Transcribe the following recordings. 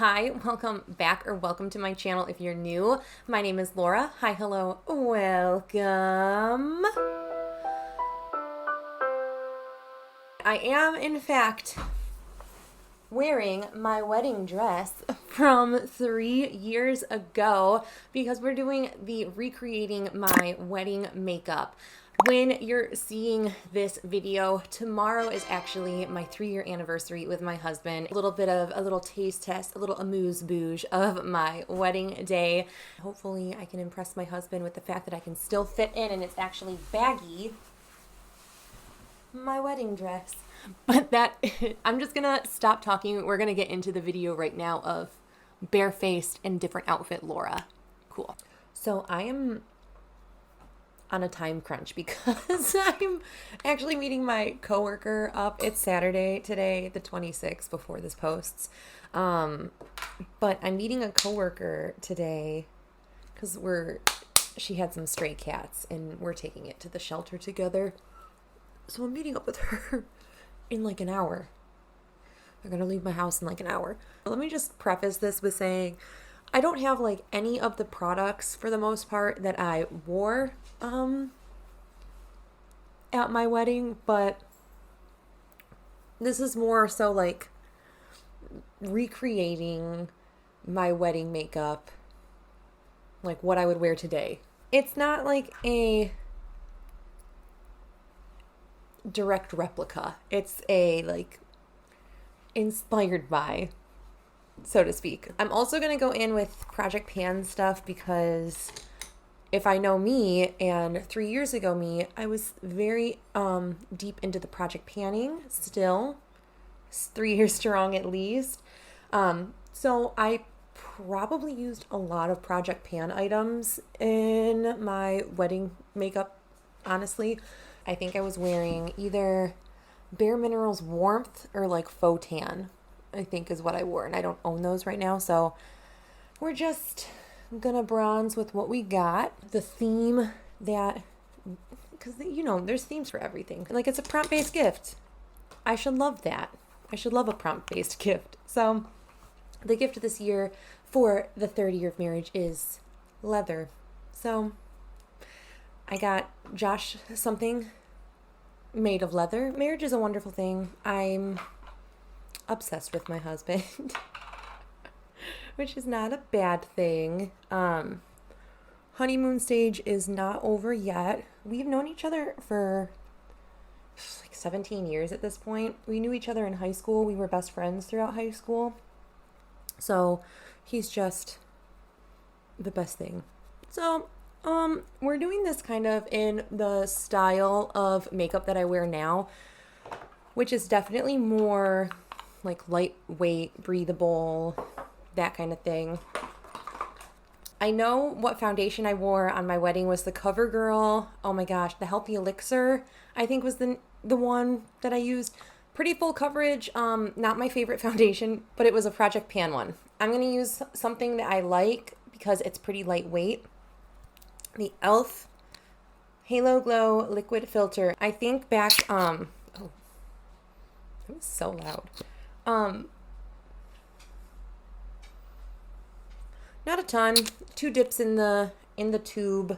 Hi, welcome back or welcome to my channel if you're new. My name is Laura. Hi, hello, welcome. I am, in fact, wearing my wedding dress from 3 years ago because we're doing the recreating my wedding makeup. When you're seeing this video, tomorrow is actually my 3-year anniversary with my husband. A little taste test, a little amuse-bouche of my wedding day. Hopefully I can impress my husband with the fact that I can still fit in and it's actually baggy. My wedding dress. But I'm just gonna stop talking. We're gonna get into the video right now of barefaced and different outfit Laura. Cool. So I am on a time crunch because I'm actually meeting my coworker up. It's Saturday today, the 26th, before this posts. But I'm meeting a coworker today because she had some stray cats and we're taking it to the shelter together. So I'm meeting up with her in like an hour. I'm gonna leave my house in like an hour. Let me just preface this with saying I don't have like any of the products for the most part that I wore at my wedding, but this is more so like recreating my wedding makeup, like what I would wear today. It's not like a direct replica. It's a like inspired by, so to speak. I'm also going to go in with Project Pan stuff because if I know me, and 3 years ago me, I was very deep into the Project Panning still. 3 years strong at least. So I probably used a lot of Project Pan items in my wedding makeup, honestly. I think I was wearing either bareMinerals Warmth or like Faux Tan, I think is what I wore. And I don't own those right now. So we're just gonna bronze with what we got. The theme that, because you know, there's themes for everything. Like it's a prompt-based gift. I should love that. I should love a prompt-based gift. So the gift of this year for the 3rd year of marriage is leather. So I got Josh something made of leather. Marriage is a wonderful thing. I'm obsessed with my husband, which is not a bad thing. Honeymoon stage is not over yet. We've known each other for like 17 years at this point. We knew each other in high school. We were best friends throughout high school. So he's just the best thing. So we're doing this kind of in the style of makeup that I wear now, which is definitely more like lightweight, breathable, that kind of thing. I know what foundation I wore on my wedding was the CoverGirl. Oh my gosh, the Healthy Elixir, I think was the one that I used. Pretty full coverage, not my favorite foundation, but it was a Project Pan one. I'm going to use something that I like because it's pretty lightweight. The e.l.f. Halo Glow Liquid Filter. I think back, oh, it was so loud. Not a ton. 2 dips in the tube,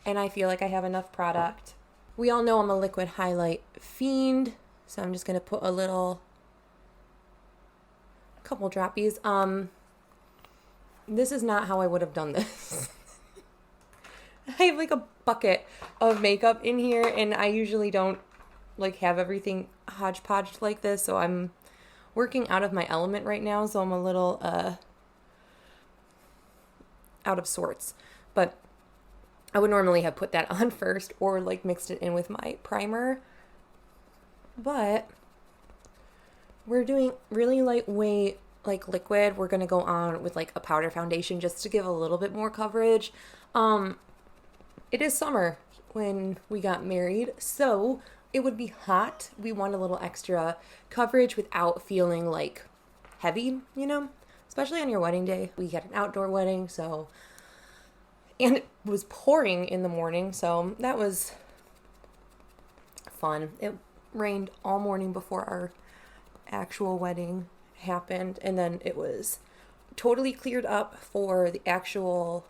and I feel like I have enough product. We all know I'm a liquid highlight fiend, so I'm just gonna put a couple droppies. This is not how I would have done this. I have like a bucket of makeup in here, and I usually don't like have everything hodgepodged like this, so I'm working out of my element right now, so I'm a little out of sorts. But I would normally have put that on first or like mixed it in with my primer. But we're doing really lightweight, like liquid. We're going to go on with like a powder foundation just to give a little bit more coverage. It is summer when we got married, so it would be hot. We want a little extra coverage without feeling like heavy, you know, especially on your wedding day. We had an outdoor wedding, and it was pouring in the morning, so that was fun. It rained all morning before our actual wedding, happened, and then it was totally cleared up for the actual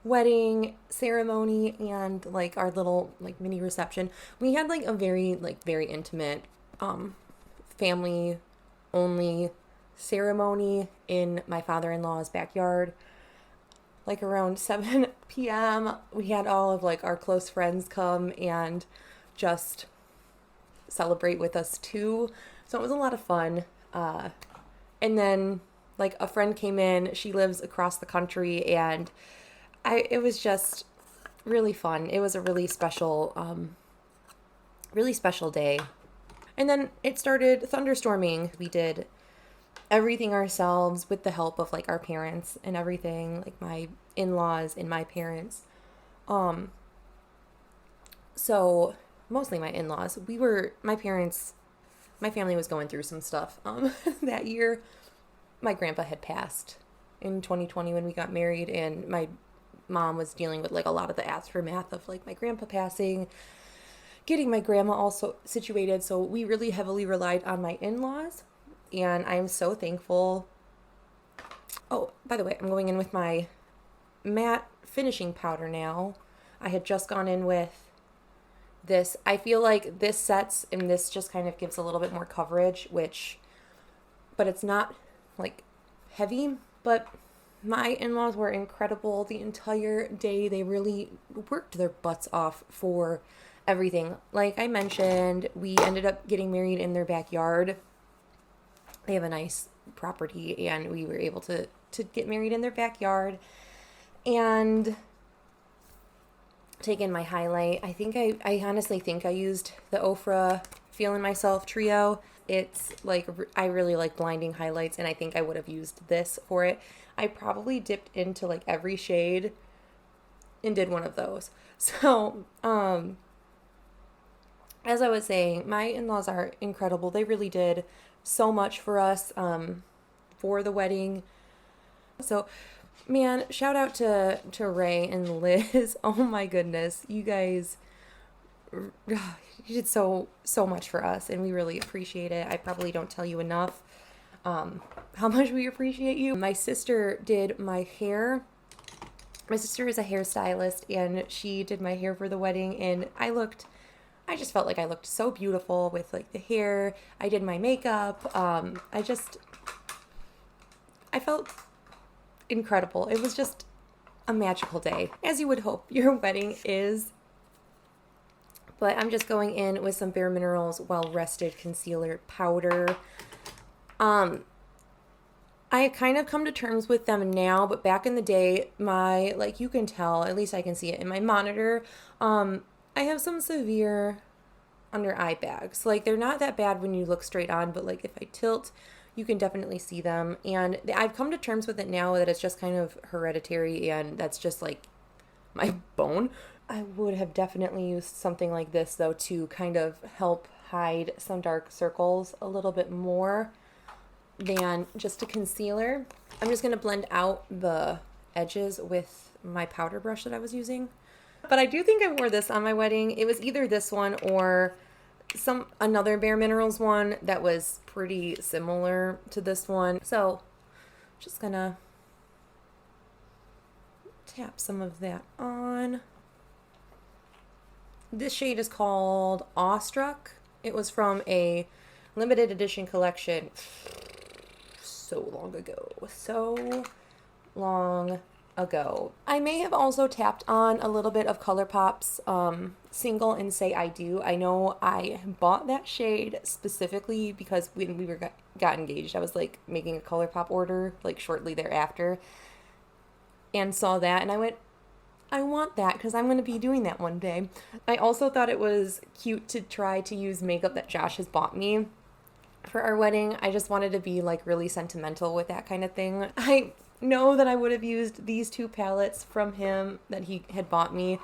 wedding ceremony and like our little like mini reception. We had like a very intimate family only ceremony in my father-in-law's backyard. Like around 7 p.m. we had all of like our close friends come and just celebrate with us too. So it was a lot of fun. And then like a friend came in, she lives across the country, and it was just really fun. It was a really special day. And then it started thunderstorming. We did everything ourselves with the help of like our parents and everything, like my in-laws and my parents. So mostly my in-laws. My family was going through some stuff that year. My grandpa had passed in 2020 when we got married, and my mom was dealing with like a lot of the aftermath of like my grandpa passing, getting my grandma also situated. So we really heavily relied on my in-laws, and I am so thankful. Oh, by the way, I'm going in with my matte finishing powder now. I had just gone in with this. I feel like this sets, and this just kind of gives a little bit more coverage, but it's not like heavy. But my in-laws were incredible the entire day. They really worked their butts off for everything. Like I mentioned, we ended up getting married in their backyard. They have a nice property, and we were able to get married in their backyard and take in my highlight. I honestly think I used the Ofra Feelin Myself Trio. It's like, I really like blinding highlights, and I think I would have used this for it. I probably dipped into like every shade and did one of those. So, as I was saying, my in-laws are incredible. They really did so much for us for the wedding. So, man, shout out to Ray and Liz. Oh my goodness. You guys, you did so much for us, and we really appreciate it. I probably don't tell you enough how much we appreciate you. My sister did my hair. My sister is a hairstylist, and she did my hair for the wedding, and I just felt like I looked so beautiful with like the hair. I did my makeup. I felt incredible. It was just a magical day, as you would hope your wedding is. But I'm just going in with some bareMinerals Well Rested Concealer Powder. I kind of come to terms with them now, but back in the day, like you can tell, at least I can see it in my monitor, I have some severe under eye bags. Like, they're not that bad when you look straight on, but like if I tilt, you can definitely see them. And I've come to terms with it now that it's just kind of hereditary, and that's just like my bone. I would have definitely used something like this though to kind of help hide some dark circles a little bit more than just a concealer. I'm just going to blend out the edges with my powder brush that I was using. But I do think I wore this on my wedding. It was either this one or another bareMinerals one that was pretty similar to this one. So just gonna tap some of that on. This shade is called Awestruck. It was from a limited edition collection so long ago. I may have also tapped on a little bit of Colourpop's Single and Say I Do. I know I bought that shade specifically because when we got engaged, I was like making a Colourpop order like shortly thereafter, and saw that, and I went, I want that because I'm going to be doing that one day. I also thought it was cute to try to use makeup that Josh has bought me for our wedding. I just wanted to be like really sentimental with that kind of thing. I know that I would have used these two palettes from him that he had bought me.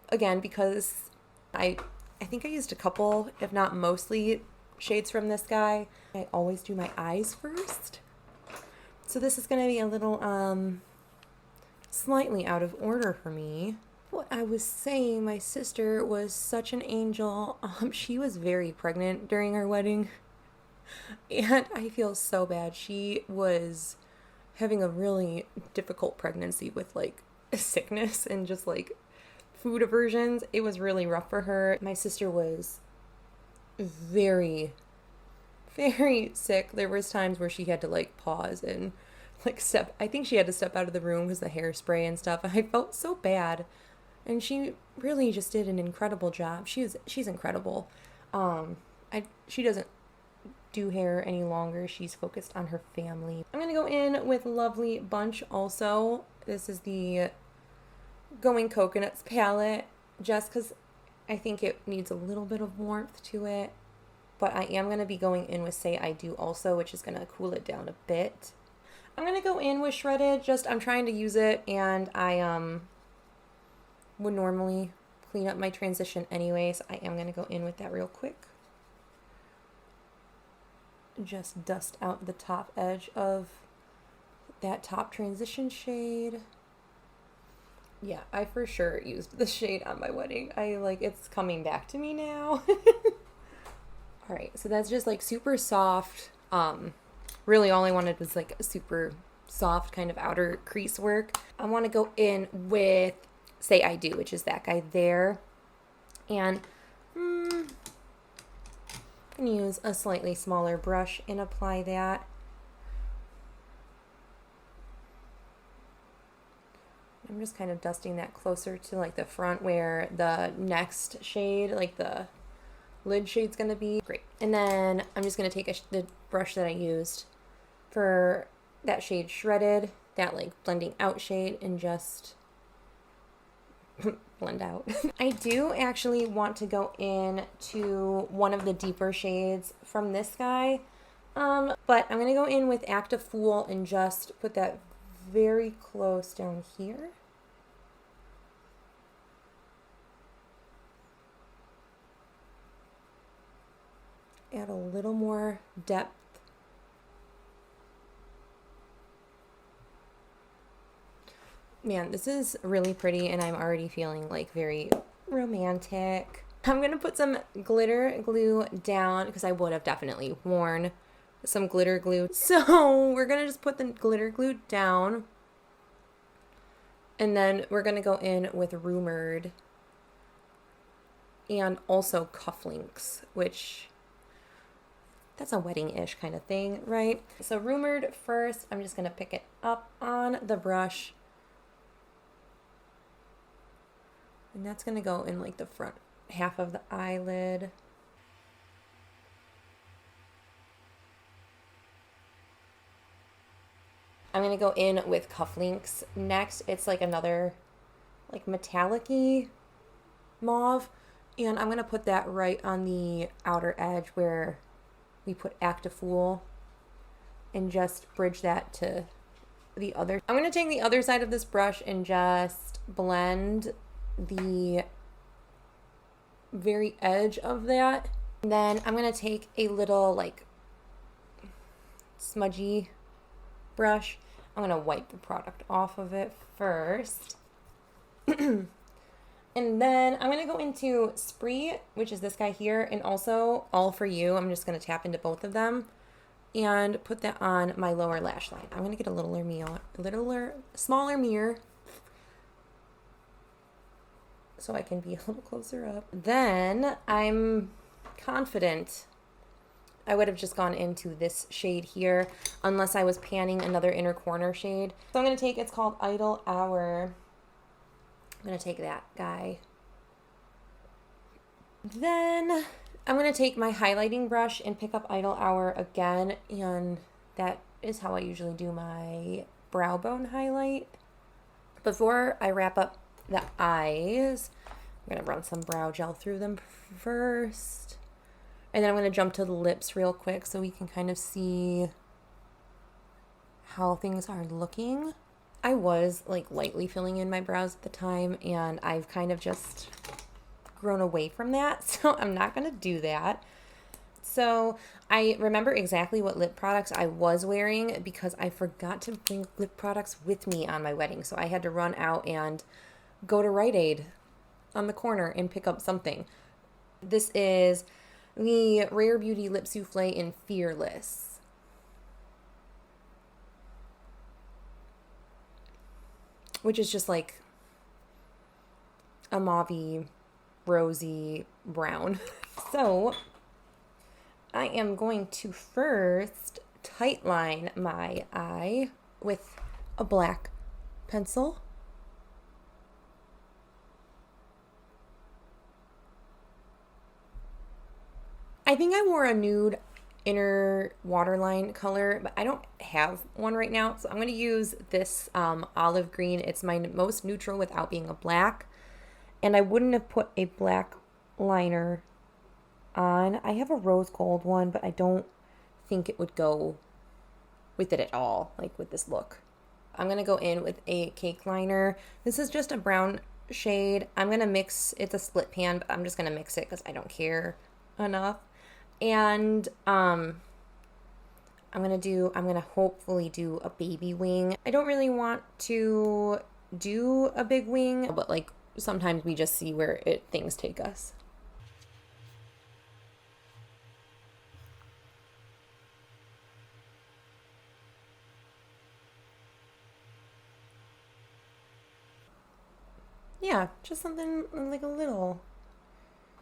Again, because I think I used a couple, if not mostly, shades from this guy. I always do my eyes first. So this is going to be a little slightly out of order for me. What I was saying, my sister was such an angel. She was very pregnant during our wedding. And I feel so bad. She was having a really difficult pregnancy with like sickness and just like food aversions. It was really rough for her. My sister was very, very sick. There was times where she had to like pause and like I think she had to step out of the room because the hairspray and stuff. I felt so bad. And she really just did an incredible job. She's incredible. She doesn't do hair any longer. She's focused on her family. I'm gonna go in with Lovely Bunch also. This is the Going Coconuts palette, just because I think it needs a little bit of warmth to it. But I am gonna be going in with Say I Do also, which is gonna cool it down a bit. I'm gonna go in with Shredded, just I'm trying to use it, and I would normally clean up my transition anyway, so I am gonna go in with that real quick. Just dust out the top edge of that top transition shade. Yeah, I for sure used the shade on my wedding. It's coming back to me now. Alright, so that's just like super soft. Really all I wanted was like a super soft kind of outer crease work. I want to go in with Say I Do, which is that guy there. And I'm going to use a slightly smaller brush and apply that. I'm just kind of dusting that closer to like the front where the next shade, like the lid shade's going to be. Great. And then I'm just going to take the brush that I used for that shade Shredded, that like blending out shade, and just blend out. I do actually want to go in to one of the deeper shades from this guy, but I'm gonna go in with Act a Fool and just put that very close down here. Add a little more depth. Man, this is really pretty, and I'm already feeling like very romantic. I'm gonna put some glitter glue down because I would have definitely worn some glitter glue. So we're gonna just put the glitter glue down, and then we're gonna go in with Rumored and also Cufflinks, which that's a wedding-ish kind of thing, right? So Rumored first, I'm just gonna pick it up on the brush. And that's going to go in like the front half of the eyelid. I'm going to go in with Cufflinks next. It's like another like metallic-y mauve. And I'm going to put that right on the outer edge where we put Act a Fool and just bridge that to the other. I'm going to take the other side of this brush and just blend the very edge of that. And then I'm going to take a little like smudgy brush. I'm going to wipe the product off of it first. And then I'm going to go into Spree, which is this guy here, and also All For You. I'm just going to tap into both of them and put that on my lower lash line. I'm going to get a smaller mirror so I can be a little closer up. Then I'm confident I would have just gone into this shade here unless I was panning another inner corner shade. So I'm going to take, it's called Idle Hour. I'm going to take that guy. Then I'm going to take my highlighting brush and pick up Idle Hour again, and that is how I usually do my brow bone highlight. Before I wrap up the eyes, I'm going to run some brow gel through them first. And then I'm going to jump to the lips real quick so we can kind of see how things are looking. I was like lightly filling in my brows at the time, and I've kind of just grown away from that, so I'm not going to do that. So I remember exactly what lip products I was wearing because I forgot to bring lip products with me on my wedding. So I had to run out and go to Rite Aid on the corner and pick up something. This is the Rare Beauty Lip Souffle in Fearless. Which is just like a mauve-y, rosy brown. So I am going to first tightline my eye with a black pencil. I think I wore a nude inner waterline color, but I don't have one right now. So I'm going to use this olive green. It's my most neutral without being a black. And I wouldn't have put a black liner on. I have a rose gold one, but I don't think it would go with it at all, like with this look. I'm going to go in with a cake liner. This is just a brown shade. I'm going to mix, it's a split pan, but I'm just going to mix it because I don't care enough. And I'm going to hopefully do a baby wing. I don't really want to do a big wing, but like sometimes we just see where things take us. Yeah, just something like a little.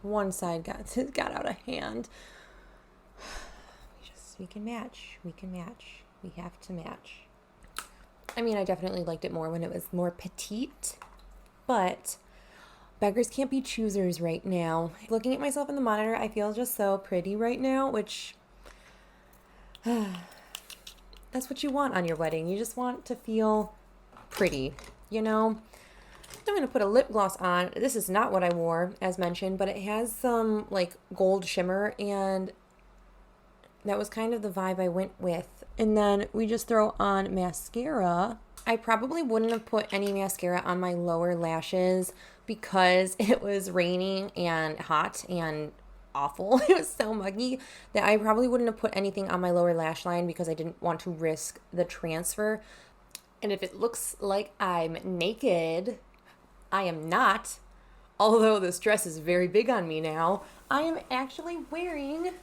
One side got out of hand. We can match. We can match. We have to match. I mean, I definitely liked it more when it was more petite, but beggars can't be choosers right now. Looking at myself in the monitor, I feel just so pretty right now, which that's what you want on your wedding. You just want to feel pretty, you know? I'm going to put a lip gloss on. This is not what I wore, as mentioned, but it has some like gold shimmer, and that was kind of the vibe I went with. And then we just throw on mascara. I probably wouldn't have put any mascara on my lower lashes because it was raining and hot and awful. It was so muggy that I probably wouldn't have put anything on my lower lash line because I didn't want to risk the transfer. And if it looks like I'm naked, I am not. Although this dress is very big on me now, I am actually wearing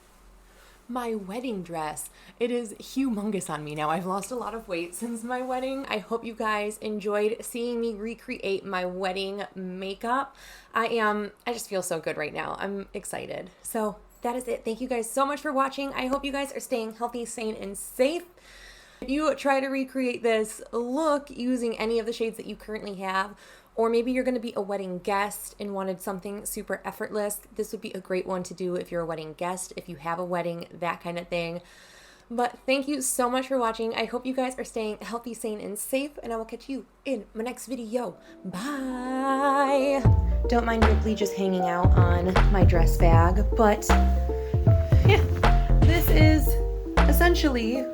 my wedding dress. It is humongous on me now. I've lost a lot of weight since my wedding. I hope you guys enjoyed seeing me recreate my wedding makeup. I just feel so good right now. I'm excited. So that is it. Thank you guys so much for watching. I hope you guys are staying healthy, sane, and safe. If you try to recreate this look using any of the shades that you currently have, or maybe you're going to be a wedding guest and wanted something super effortless, this would be a great one to do if you're a wedding guest, if you have a wedding, that kind of thing. But thank you so much for watching. I hope you guys are staying healthy, sane, and safe, and I will catch you in my next video. Bye! Don't mind Ripley just hanging out on my dress bag, but yeah, this is essentially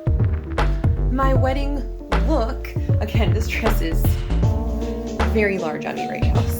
my wedding look. Again, this dress is very large on me right now.